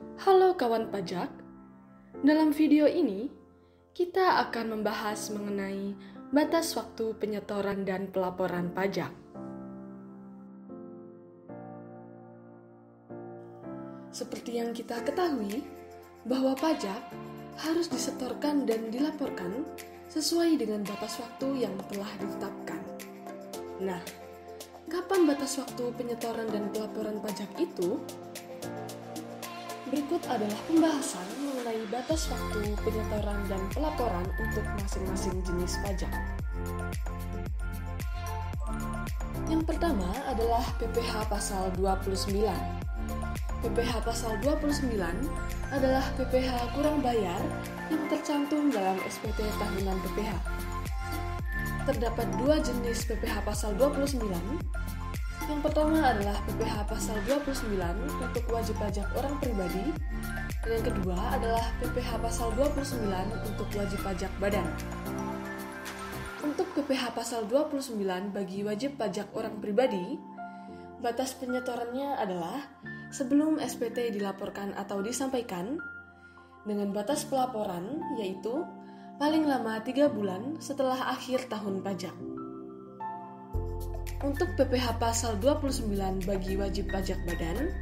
Halo kawan pajak, dalam video ini kita akan membahas mengenai batas waktu penyetoran dan pelaporan pajak. Seperti yang kita ketahui, bahwa pajak harus disetorkan dan dilaporkan sesuai dengan batas waktu yang telah ditetapkan. Nah, kapan batas waktu penyetoran dan pelaporan pajak itu? Berikut adalah pembahasan mengenai batas waktu penyetoran dan pelaporan untuk masing-masing jenis pajak. Yang pertama adalah PPh Pasal 29. PPh Pasal 29 adalah PPh kurang bayar yang tercantum dalam SPT tahunan PPh. Terdapat dua jenis PPh Pasal 29. Yang pertama adalah PPh Pasal 29 untuk wajib pajak orang pribadi, dan yang kedua adalah PPh Pasal 29 untuk wajib pajak badan. Untuk PPh Pasal 29 bagi wajib pajak orang pribadi, batas penyetorannya adalah sebelum SPT dilaporkan atau disampaikan, dengan batas pelaporan yaitu paling lama 3 bulan setelah akhir tahun pajak. Untuk PPh Pasal 29 bagi wajib pajak badan,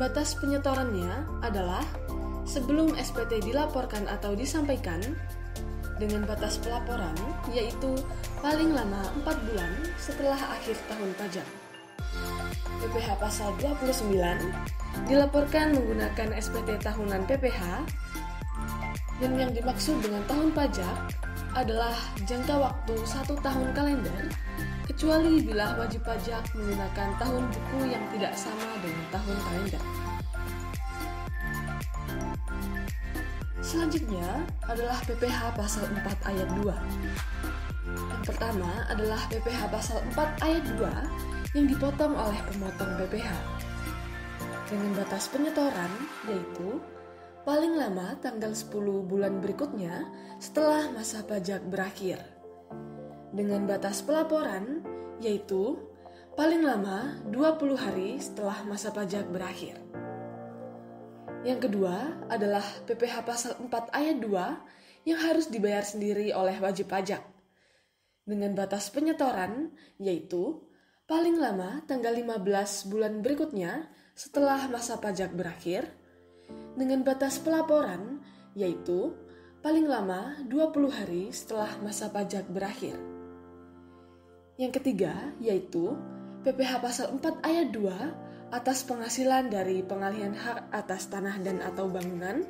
batas penyetorannya adalah sebelum SPT dilaporkan atau disampaikan, dengan batas pelaporan yaitu paling lama 4 bulan setelah akhir tahun pajak. PPh Pasal 29 dilaporkan menggunakan SPT tahunan PPh, dan yang dimaksud dengan tahun pajak adalah jangka waktu 1 tahun kalender, kecuali bila wajib pajak menggunakan tahun buku yang tidak sama dengan tahun kalender. Selanjutnya adalah PPh Pasal 4 Ayat 2. Yang pertama adalah PPh Pasal 4 Ayat 2 yang dipotong oleh pemotong PPh, dengan batas penyetoran yaitu paling lama tanggal 10 bulan berikutnya setelah masa pajak berakhir, dengan batas pelaporan yaitu paling lama 20 hari setelah masa pajak berakhir. Yang kedua adalah PPh Pasal 4 Ayat 2 yang harus dibayar sendiri oleh wajib pajak, dengan batas penyetoran yaitu paling lama tanggal 15 bulan berikutnya setelah masa pajak berakhir, dengan batas pelaporan yaitu paling lama 20 hari setelah masa pajak berakhir. Yang ketiga yaitu PPh Pasal 4 Ayat 2 atas penghasilan dari pengalihan hak atas tanah dan atau bangunan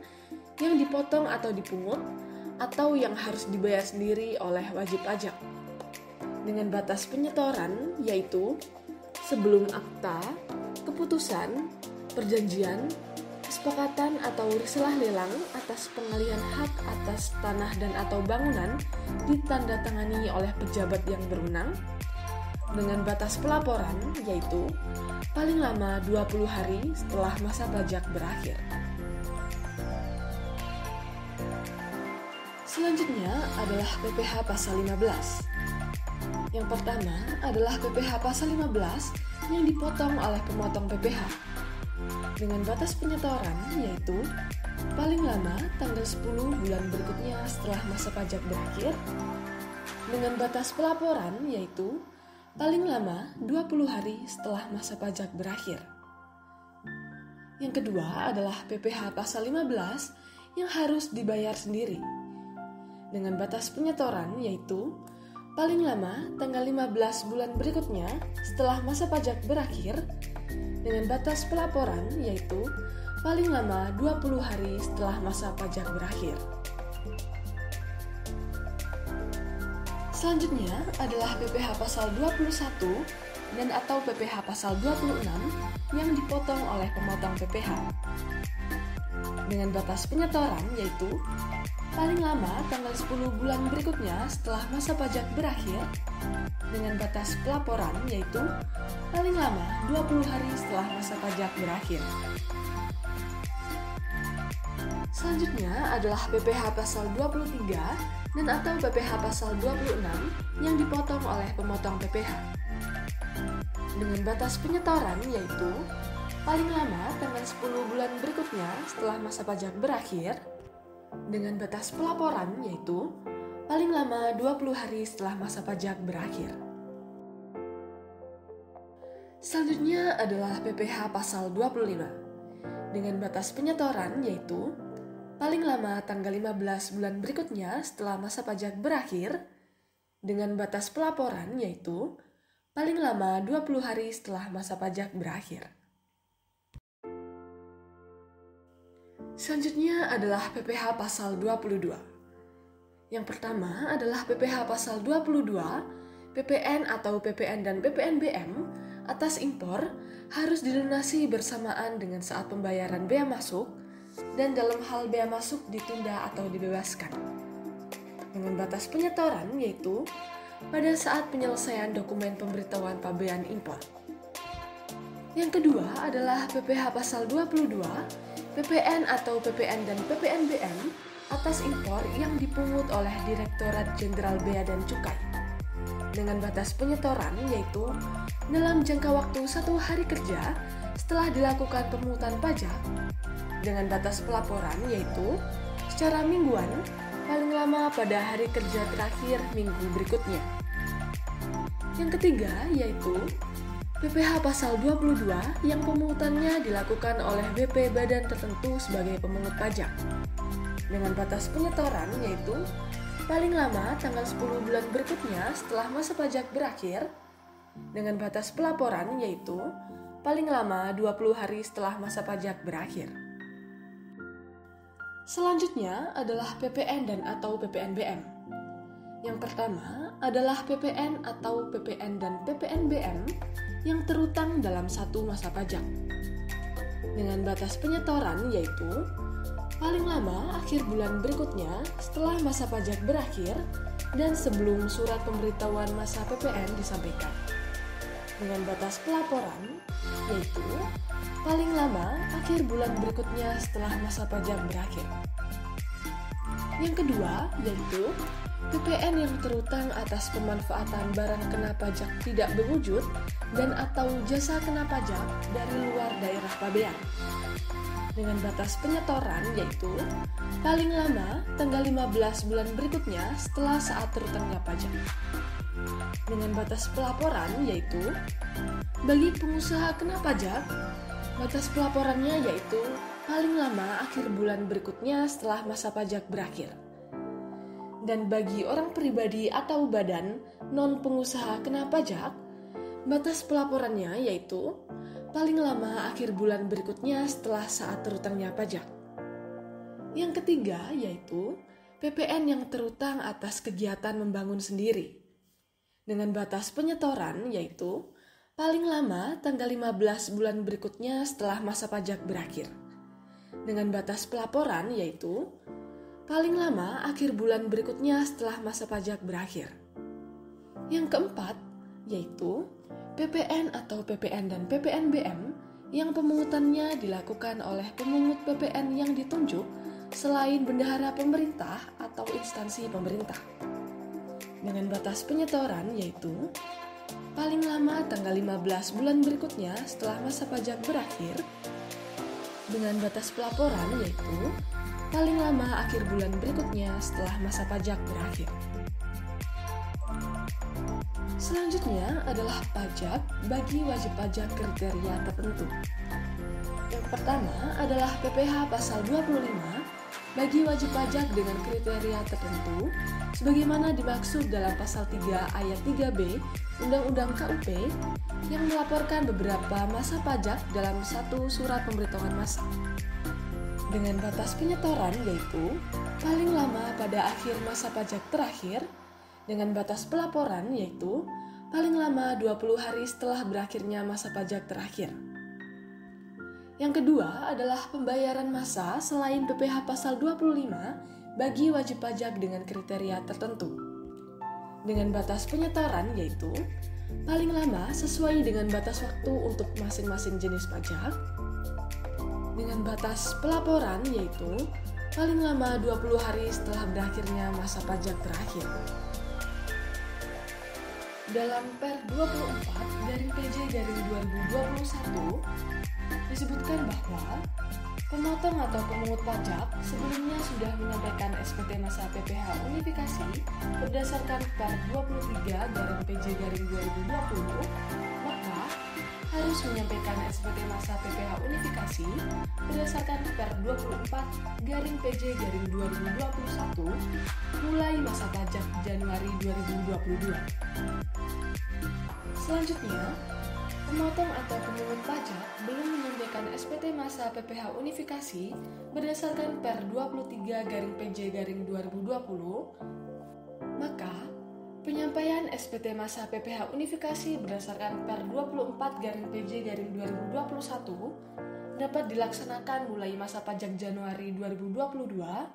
yang dipotong atau dipungut atau yang harus dibayar sendiri oleh wajib pajak, dengan batas penyetoran yaitu sebelum akta, keputusan, perjanjian, kesepakatan atau risalah lelang atas pengalihan hak atas tanah dan atau bangunan ditandatangani oleh pejabat yang berwenang, dengan batas pelaporan yaitu paling lama 20 hari setelah masa pajak berakhir. Selanjutnya adalah PPh Pasal 15. Yang pertama adalah PPh Pasal 15 yang dipotong oleh pemotong PPh, dengan batas penyetoran yaitu paling lama tanggal 10 bulan berikutnya setelah masa pajak berakhir, dengan batas pelaporan yaitu paling lama 20 hari setelah masa pajak berakhir. Yang kedua adalah PPh Pasal 15 yang harus dibayar sendiri, dengan batas penyetoran yaitu paling lama tanggal 15 bulan berikutnya setelah masa pajak berakhir, dengan batas pelaporan yaitu paling lama 20 hari setelah masa pajak berakhir. Selanjutnya adalah PPh Pasal 21 dan atau PPh Pasal 26 yang dipotong oleh pemotong PPh, dengan batas penyetoran yaitu paling lama tanggal 10 bulan berikutnya setelah masa pajak berakhir, dengan batas pelaporan yaitu paling lama 20 hari setelah masa pajak berakhir. Selanjutnya adalah PPh Pasal 23 dan atau PPh Pasal 26 yang dipotong oleh pemotong PPh, dengan batas penyetoran yaitu paling lama tanggal 10 bulan berikutnya setelah masa pajak berakhir, dengan batas pelaporan yaitu paling lama 20 hari setelah masa pajak berakhir. Selanjutnya adalah PPh pasal 25 dengan batas penyetoran yaitu paling lama tanggal 15 bulan berikutnya setelah masa pajak berakhir, dengan batas pelaporan yaitu paling lama 20 hari setelah masa pajak berakhir. Selanjutnya adalah PPh pasal 22. Yang pertama adalah PPh pasal 22, PPN atau PPN dan PPNBM atas impor harus dilunasi bersamaan dengan saat pembayaran bea masuk dan dalam hal bea masuk ditunda atau dibebaskan. Dengan batas penyetoran yaitu pada saat penyelesaian dokumen pemberitahuan pabean impor. Yang kedua adalah PPh pasal 22, PPN atau PPN dan PPNBM atas impor yang dipungut oleh Direktorat Jenderal Bea dan Cukai. Dengan batas penyetoran yaitu dalam jangka waktu 1 hari kerja setelah dilakukan pemungutan pajak, dengan batas pelaporan yaitu secara mingguan paling lama pada hari kerja terakhir minggu berikutnya. Yang ketiga yaitu PPh pasal 22 yang pemungutannya dilakukan oleh BP badan tertentu sebagai pemungut pajak. Dengan batas penyetoran yaitu paling lama tanggal 10 bulan berikutnya setelah masa pajak berakhir, dengan batas pelaporan yaitu paling lama 20 hari setelah masa pajak berakhir. Selanjutnya adalah PPN dan atau PPNBM. Yang pertama adalah PPN atau PPN dan PPNBM yang terutang dalam satu masa pajak. Dengan batas penyetoran yaitu paling lama akhir bulan berikutnya setelah masa pajak berakhir dan sebelum surat pemberitahuan masa PPN disampaikan. Dengan batas pelaporan yaitu paling lama akhir bulan berikutnya setelah masa pajak berakhir. Yang kedua yaitu PPN yang terutang atas pemanfaatan barang kena pajak tidak berwujud dan atau jasa kena pajak dari luar daerah pabean. Dengan batas penyetoran yaitu paling lama tanggal 15 bulan berikutnya setelah saat terutangnya pajak. Dengan batas pelaporan yaitu bagi pengusaha kena pajak, batas pelaporannya yaitu paling lama akhir bulan berikutnya setelah masa pajak berakhir. Dan bagi orang pribadi atau badan non-pengusaha kena pajak, batas pelaporannya yaitu paling lama akhir bulan berikutnya setelah saat terutangnya pajak. Yang ketiga yaitu PPN yang terutang atas kegiatan membangun sendiri. Dengan batas penyetoran yaitu paling lama tanggal 15 bulan berikutnya setelah masa pajak berakhir. Dengan batas pelaporan yaitu paling lama akhir bulan berikutnya setelah masa pajak berakhir. Yang keempat yaitu PPN atau PPN dan PPNBM yang pemungutannya dilakukan oleh pemungut PPN yang ditunjuk selain bendahara pemerintah atau instansi pemerintah. Dengan batas penyetoran yaitu paling lama tanggal 15 bulan berikutnya setelah masa pajak berakhir. Dengan batas pelaporan yaitu paling lama akhir bulan berikutnya setelah masa pajak berakhir. Selanjutnya adalah pajak bagi wajib pajak kriteria tertentu. Yang pertama adalah PPh pasal 25 bagi wajib pajak dengan kriteria tertentu sebagaimana dimaksud dalam pasal 3 ayat 3b Undang-Undang KUP yang melaporkan beberapa masa pajak dalam satu surat pemberitahuan masa. Dengan batas penyetoran yaitu paling lama pada akhir masa pajak terakhir, dengan batas pelaporan yaitu paling lama 20 hari setelah berakhirnya masa pajak terakhir. Yang kedua adalah pembayaran massa selain PPh pasal 25 bagi wajib pajak dengan kriteria tertentu. Dengan batas penyetoran yaitu paling lama sesuai dengan batas waktu untuk masing-masing jenis pajak. Dengan batas pelaporan yaitu paling lama 20 hari setelah berakhirnya masa pajak terakhir. Dalam Per 24 garing PJ garing 2021 disebutkan bahwa pemotong atau pemungut pajak sebelumnya sudah menyampaikan SPT masa PPh unifikasi berdasarkan Per 23/PJ/2020, maka harus menyampaikan SPT masa PPh unifikasi berdasarkan Per 24/PJ/2021 mulai masa pajak Januari 2022. Selanjutnya, pemotong atau pemungut pajak belum menyampaikan SPT masa PPh unifikasi berdasarkan Per 23/PJ/2020, maka penyampaian SPT masa PPh unifikasi berdasarkan Per 24/PJ/2021 dapat dilaksanakan mulai masa pajak Januari 2022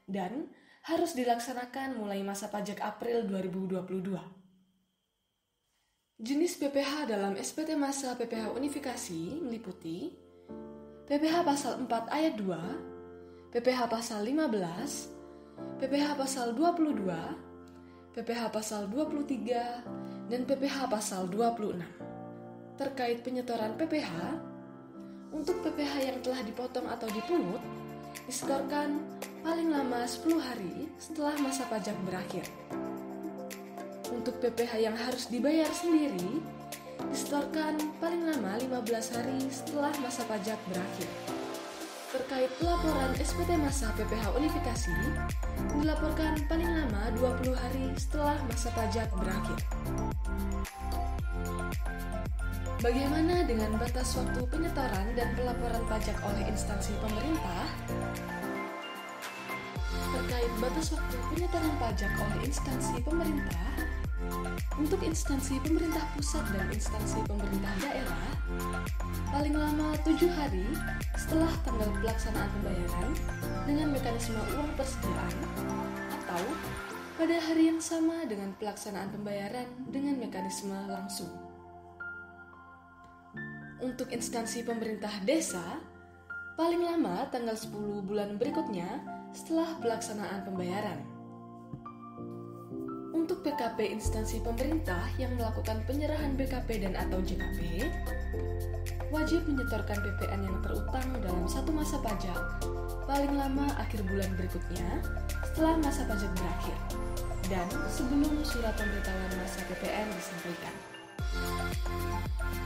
dan harus dilaksanakan mulai masa pajak April 2022. Jenis PPh dalam SPT masa PPh unifikasi meliputi PPh pasal 4 ayat 2, PPh pasal 15, PPh pasal 22, PPh pasal 23, dan PPh pasal 26. Terkait penyetoran PPh, untuk PPh yang telah dipotong atau dipungut, disetorkan paling lama 10 hari setelah masa pajak berakhir. Untuk PPh yang harus dibayar sendiri, disetorkan paling lama 15 hari setelah masa pajak berakhir. Terkait pelaporan SPT masa PPh unifikasi, dilaporkan paling lama 20 hari setelah masa pajak berakhir. Bagaimana dengan batas waktu penyetoran dan pelaporan pajak oleh instansi pemerintah? Terkait batas waktu penyetoran pajak oleh instansi pemerintah, untuk instansi pemerintah pusat dan instansi pemerintah daerah, paling lama 7 hari setelah tanggal pelaksanaan pembayaran dengan mekanisme uang persediaan, atau pada hari yang sama dengan pelaksanaan pembayaran dengan mekanisme langsung. Untuk instansi pemerintah desa, paling lama tanggal 10 bulan berikutnya setelah pelaksanaan pembayaran. Untuk PKP instansi pemerintah yang melakukan penyerahan BKP dan atau JKP, wajib menyetorkan PPN yang terutang dalam satu masa pajak, paling lama akhir bulan berikutnya setelah masa pajak berakhir, dan sebelum surat pemberitahuan masa PPN disampaikan.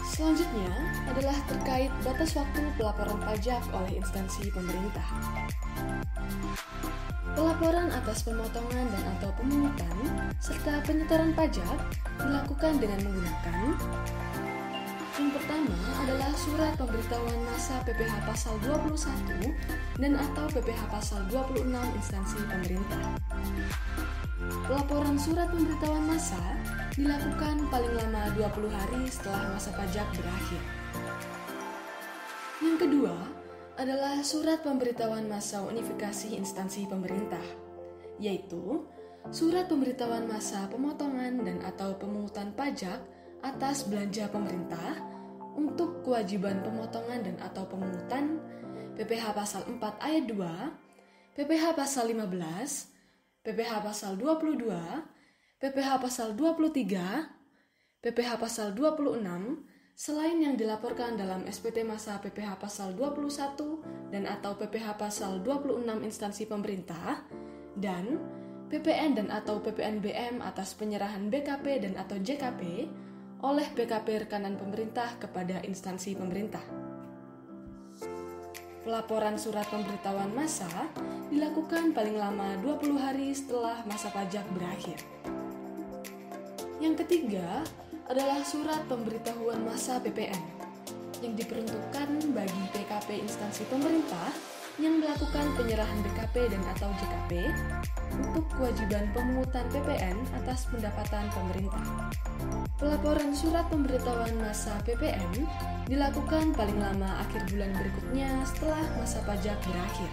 Selanjutnya adalah terkait batas waktu pelaporan pajak oleh instansi pemerintah. Pelaporan atas pemotongan dan atau pemungutan serta penyetoran pajak dilakukan dengan menggunakan: yang pertama adalah surat pemberitahuan masa PPh pasal 21 dan atau PPh pasal 26 instansi pemerintah. Pelaporan surat pemberitahuan masa dilakukan paling lama 20 hari setelah masa pajak berakhir. Yang kedua adalah surat pemberitahuan masa unifikasi instansi pemerintah, yaitu surat pemberitahuan masa pemotongan dan atau pemungutan pajak atas belanja pemerintah untuk kewajiban pemotongan dan atau pemungutan PPh pasal 4 ayat 2, PPh pasal 15, PPh pasal 22, PPh pasal 23, PPh pasal 26, selain yang dilaporkan dalam SPT masa PPh pasal 21 dan atau PPh pasal 26 instansi pemerintah, dan PPN dan atau PPNBM atas penyerahan BKP dan atau JKP oleh BKP rekanan pemerintah kepada instansi pemerintah. Pelaporan surat pemberitahuan masa dilakukan paling lama 20 hari setelah masa pajak berakhir. Yang ketiga adalah surat pemberitahuan masa PPN yang diperuntukkan bagi PKP instansi pemerintah yang melakukan penyerahan BKP dan atau JKP untuk kewajiban pemungutan PPN atas pendapatan pemerintah. Pelaporan surat pemberitahuan masa PPN dilakukan paling lama akhir bulan berikutnya setelah masa pajak berakhir.